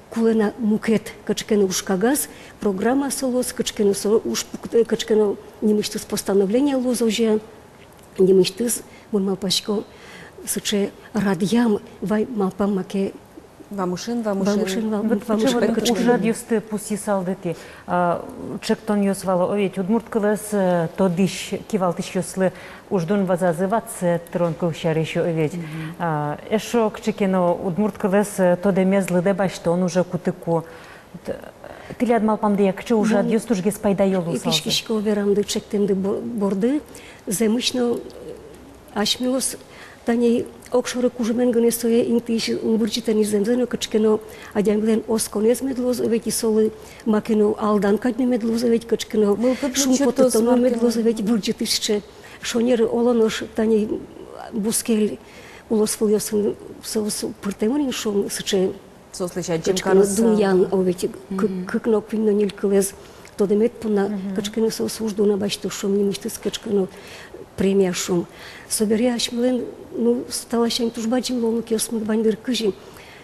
Кулена мукет качкено ушкагаз, программа солос качкено качкено немыштыз постановление лозовжа, немыштыз мон малпашко суче радьям вай малпам маке Вамушин ужад юсты пуси салдыти чектон юсвало овет удмурт кылыс тодиш кивалтыш юслы уждун вазазываться трон кылшар еще овет эшо кчекено удмурт кылыс тодемезлы дебашто он уже кутыку тиляд малпамды кче ужад юстужге спайда йолу салды икишкишко верамды чектемды борды земышно ашмилос Тани окшоры кужмен гонесое интиш умбурчитани земзено качкено адямглен осконез медлоз ведь солы макено алдан кадме медлоз ведь качкено шумпототоно медлоз ведь бурчитишче шонер олонош тани бускел улосфолёсын соус пуртемонин шум сыче Сослышать, Качкана Дуньян, овети, как на квинно нилькалез, то демет пона, качкана со осуждена бачто шум, не мечты с качкана премия шум. Соберяш млен, ну, стала шань тужбачим лону кёсмут бандыр кыжим.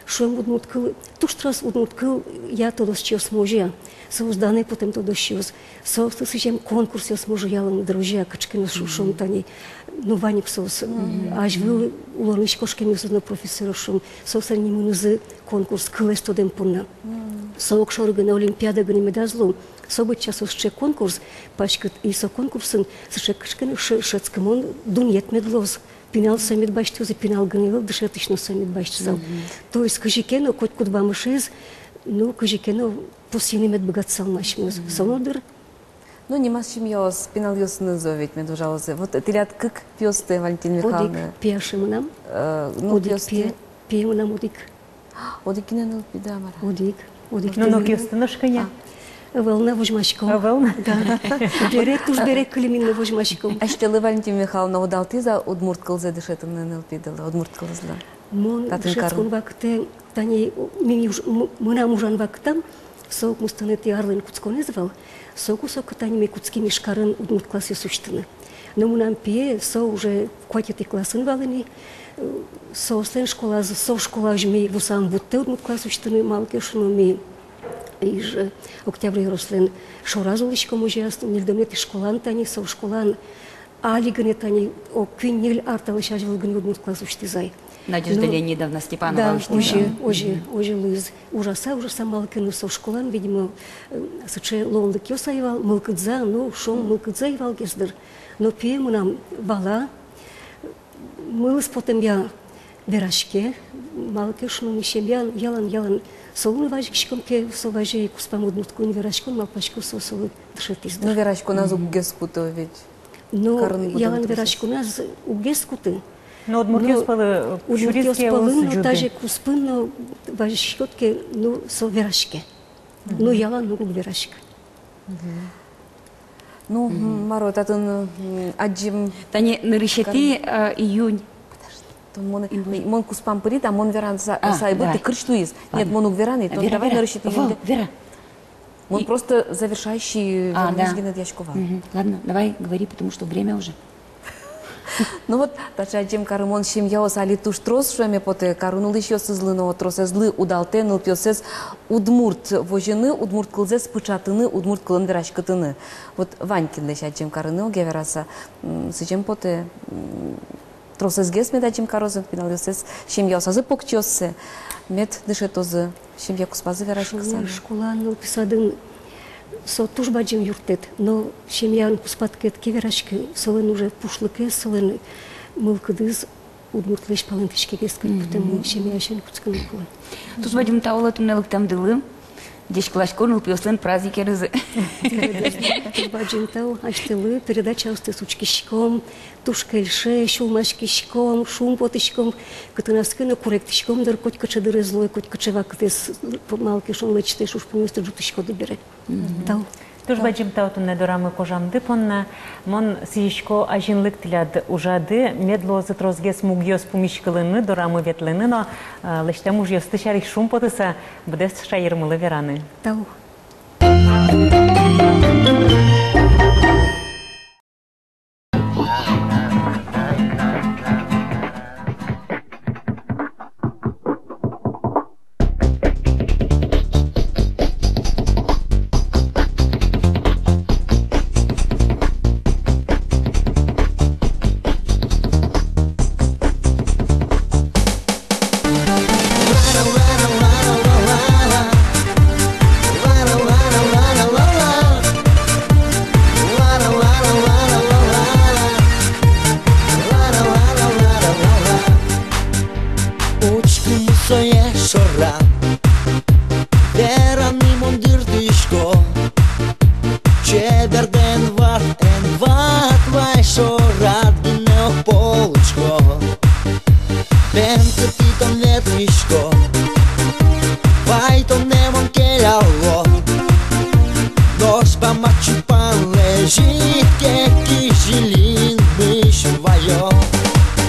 Шум удмуткал, туштрас удмуткал, я тодос чёс можя. Соуздане потом тодос чёс. Соуздасичем конкурс я сможу ялам друзья, качкана шум тани. Ну, ваник соус. Аж был улонич кошками на профессора шум. Соуса не мунузы конкурс кылес тодем пунна. Соук шорга на олимпиада гани медазлу. Собой часов ще конкурс, пачкат и со конкурсен, саше кашкан шацкамон дуньет медлоз. Пинал самит бачту за пинал ганил, дышатично самит бачту. То есть кажикено, хоть куда мышез, ну кажикено посильный медбогатцал нашим. Солодер. Ну, не маш чем я спинал ёс назовет, мне пожалуйста. Вот ты лят как пьёсты, Валентина Михайловна? Одик пьешем нам. Ну, пьёсты. Пьем нам одик. Одик не надо пидамара. Одик. Ну, пьёсты ножканя. Волна возьмашком. Волна? Да. Берет уж берет калимин возьмашком. А что ли, Валентина Михайловна, удал ты за удмурт калзе дышетом на НЛП дала? Удмурт калзла. Мон дышеткон вакте, тани мы нам ужан вактам, сок мустанет ярлен куцкон извал, соку сок тани ми куцки мишкарын удмурт классе существны. Но мы нам пие, со уже кватит классын валени, со стен школа, со школа жми в сам будте удмурт класс существны, малки шуну ми. И же октябрь рослен шоразуличком уже нельдомет школан тани со школан алигане тани о квиннель арталы шажвал гни удмурт класс ущтизай. Надежда Леонидовна Степанова. Да, уже лыз ужаса малкину со школан, видимо, соче лонды кёсаевал, мылкыдза, ну шом мылкыдзаевал гездер. Но пьем нам вала, мылыс потом я верашке, малкешну мишебян, ялан. Солуны важкишком ке соваже куспам удмуртку верашкон малпашку сосолы дышатиз. Ну, верашку нас угескуто ведь. Но ялан верашку нас угескуты. Но удмуртёс палы чурицкие волосы но даже куспын, но важкишкотке, ну, со верашке. Ну, ялан, ну, верашка. Ну, Маро, татын аджим... Тани нарышети июнь. Мон куспам пырит, а мон веран сайбы, ты крыштуиз. Нет, мон угверан, и то давай нарышит. Вера. Он просто завершающий Вернизгина Дьячкова. Ладно, давай говори, потому что время уже. Ну вот, тача аджим карымон шемьяос али туш трос шуэме поте карунулы еще сызлыно трос злы удалте ныл пьосес удмурт вожены, удмурт кылзес пычатыны, удмурт кылын верашкатыны. Вот Ванькин лещ аджим карыны гевераса сычем поте тросезгес мед аджим карозын пиналесес шемьяос азы покчёссе мед дышетозы шемья куспазы верашкасаны. Школан ныл писадын со туж баджим юртет, но шемьян куспаткет кеверашки солен уже пушлыке, солен мылкыдыз удмуртлеш палантышке гескать, потому шемьяшен куцкан кулы. Туж баджим таула туннелык там дылым, деш клашко ныл пьослен праздники рызы. Туж баджим тау, аштылы, передача усты сучкишком, тушкельше, шулмашкишком, шумпотышком, катынаскыны корректышком, дар коть качадыры злой, коть качевакытес, малки шум лечтеш, уж поместо джутышко добере. Тау. Туж баджим тау тунне дорамы кожамды понна, мон сиишко ажинлык тиляд ужады, медлозы трозгес мугьёс пумишкалыны, дорамы ветлыны, но лештем уж ёсты шарих шумпотыса, бдес шайырмылы вераны. Тау.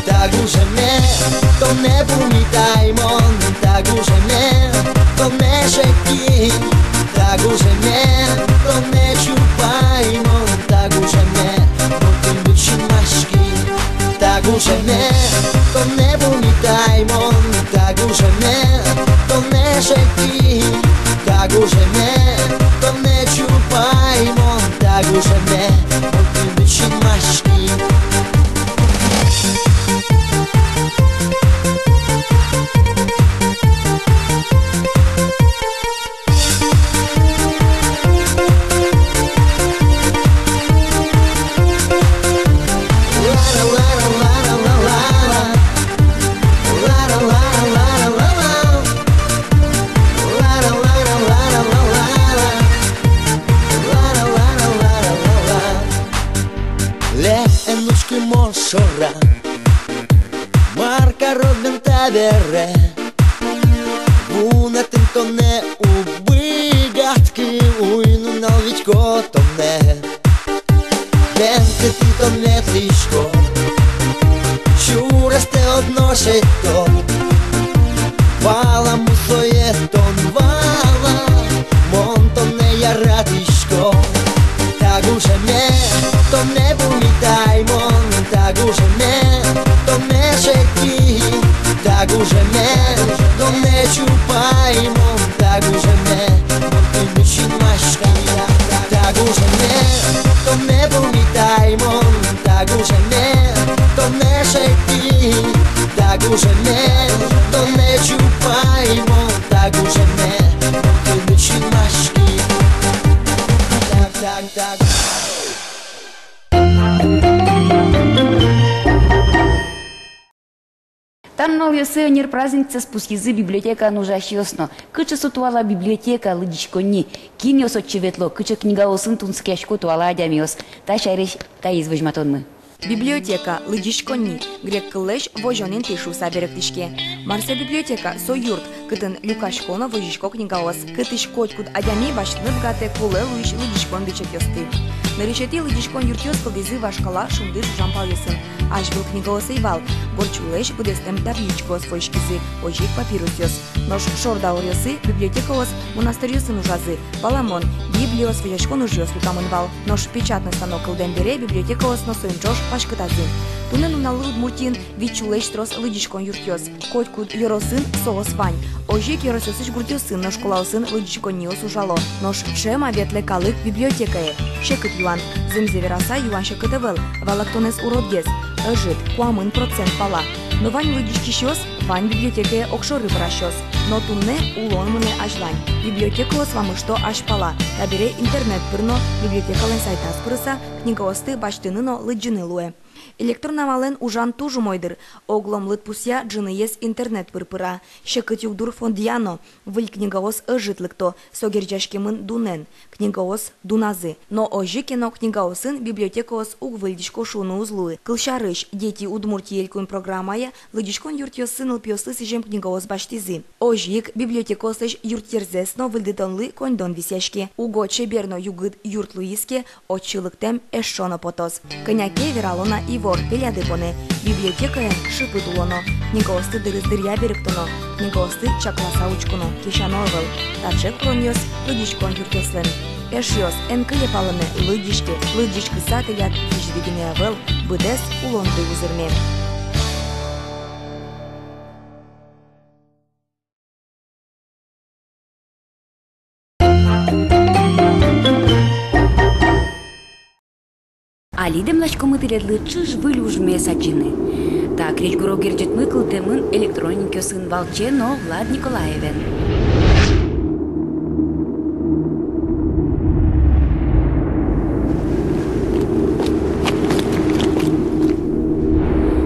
Так уже не, то не пам'ятаймо, так уже не. to ne sheki, taguže me, to ne čupajmo, taguže me, to ti bići maški, taguže me, to ne bumitajmo, taguže me, to ne sheki, taguže me, to ne čupajmo, taguže me, to ti bići maški. Moșora, marca rodem tabere, bună tentone ubigatki ujnu novičko tomne, vente ti to metliško, čura ste odnoše to, vala mu svoje ton vala, montone ja radiško, taguže me, to ne bumitajmo, taguže me, to ne šeki, taguže me, to ne čupajmo, taguže me, to bići maška, taguže me, to ne bumitajmo, taguže me, to ne šeki, taguže me, to ne čupajmo, taguže me, to bići maški, tak. Таннал ясы нер праздница спус язы библиотека нужащий осно. Кыча сутуала библиотека лыдичкони. Киньос отчеветло, кыча книга осын тунскешку туала адямиос. Та шайреш та извыжматон мы. Библиотека лыдичкони. Грек кылеш вожонин тышу саберектишке. Марса библиотека со юрт. Кытын люкашкона вожишко книгаос. Кытыш котькут адями башны бгате куле луиш лыдичкон дычек ёсты. Наречети лыдичкон юртёс кылдызы вашкала шумдыр жампал ясын. Аж был книгаосы ивал. Борчулеш будестем табличко с фойшкизы. Ожик папирусёс. Нож шордаор ясы библиотекаос монастырьёсы нужазы. Паламон. Библиос вожишко нужёс лукамынвал. Нож печатный станок кылден бере библиотекаос носоинчош пашкытазы. Тунен уналу удмуртин вичулеш трос лыдичкон юртёс. Котькут йоросын соос вань. Ожик йоросёсыч гуртёсын но школаосын лыдичкониос ужало. Нож шема ветле калык библиотекае. Шекыт юан. Зымзе вераса юан шекытывыл. Валактонес уродгез. Ыжит, куамын процент пала. Но вань лыдичкищёс, вань библиотекае окшоры вращёс. Но тунне улон мыне ажлань. Библиотекаос вамышто аж пала. Табере интернет пырно, библиотекален сайтас пырыса, книгаосты баштыныно лыджыны луэ. Электронавален ужан тужу мойдыр. Оглом лытпусья джыныес интернет пырпыра. Шекыт югдур фондияно. Выль книгаос ыжытлыкто. Согерджашкемын дунен. Книгаос дуназы. Но ожикено книгаосын библиотекаос угвыльдишко шуны узлуы. Кылшарыш дети удмуртиелькун программая лыдишкон юртёсын ылпёсы сижем книгаос баштизы. Ожик библиотекосыш юрттерзесно выльдытонлы коньдон висяшке. Уго чеберно югыт юртлуиске отчылыктем эшшоно потос. Коняке вералона и вор пелядыпоне, библиотекая шипытулоно, книгаосты дырыздырья беректоно, книгаосты чакласа учкуно, кешановыл, тачек кроньос, лыдишкон юртёслен. Эшьос энкыле палыны лыдишке, лыдишкы сатылят виждегене авыл, быдес улонды узырме. Алидем лачкомы тиледлы чыж вылюжме сачыны. Так реч гуро герджет мыкл темын электронинке сын Волчено Влад Николаевен.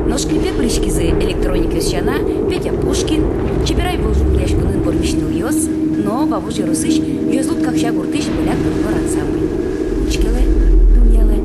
Ножкипе прыщкизы электронинке счана Петя Пушкин, чебирай волжун яшкунын бормишныл йос, но бабуж ярусыш йозлут какша гуртыш поляк дургор ансамбль. Учкеле, думьяле.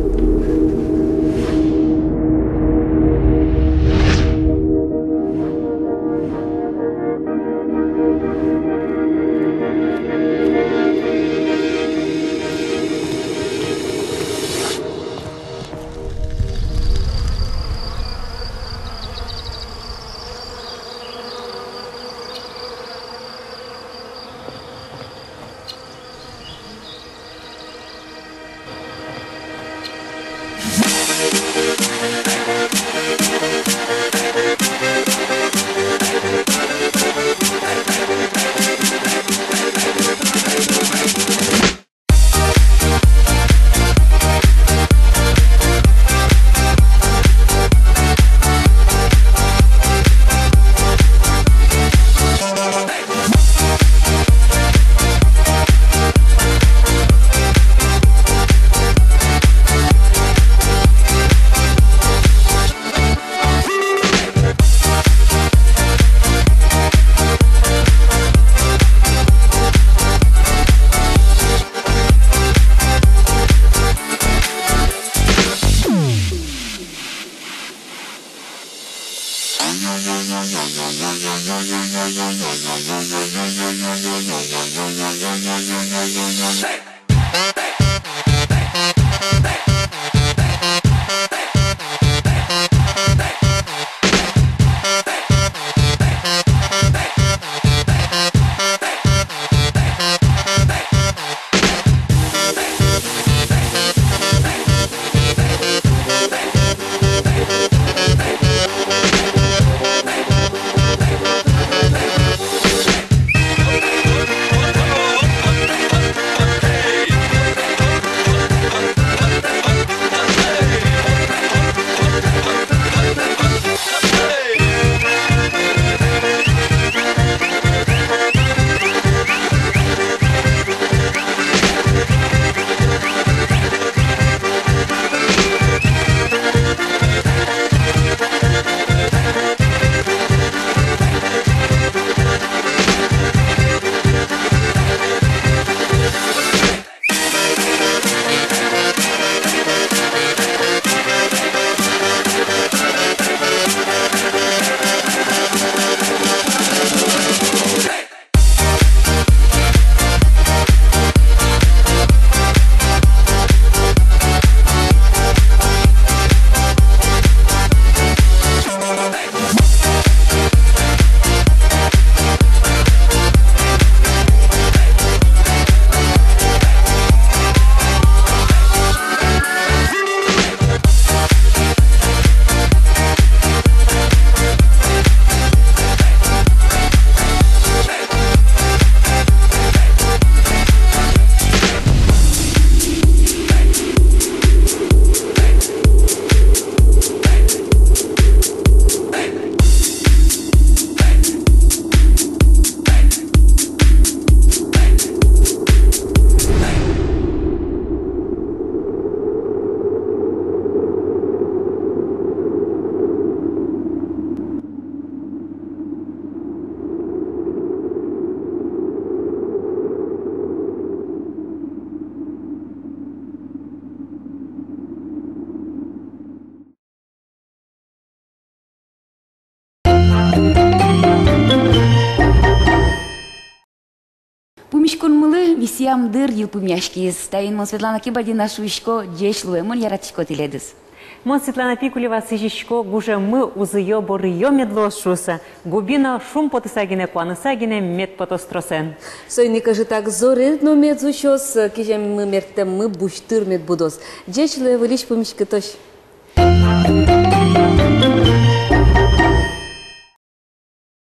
Пумишкунмылы висиямдыр ел пумяшкиз. Тайын Светлана Кибадина шуишко джешлуэмон яратишко тиледис. Светлана Пикулева сижишко гуже мы узыё борыё медлос шуса. Губина шум потысагине куанысагине мед потостросен. Сойни кажи так зорет но мед зущос, кижем мы мертем мы буштыр мед будос. Джешлуэ вылиш пумишки тош.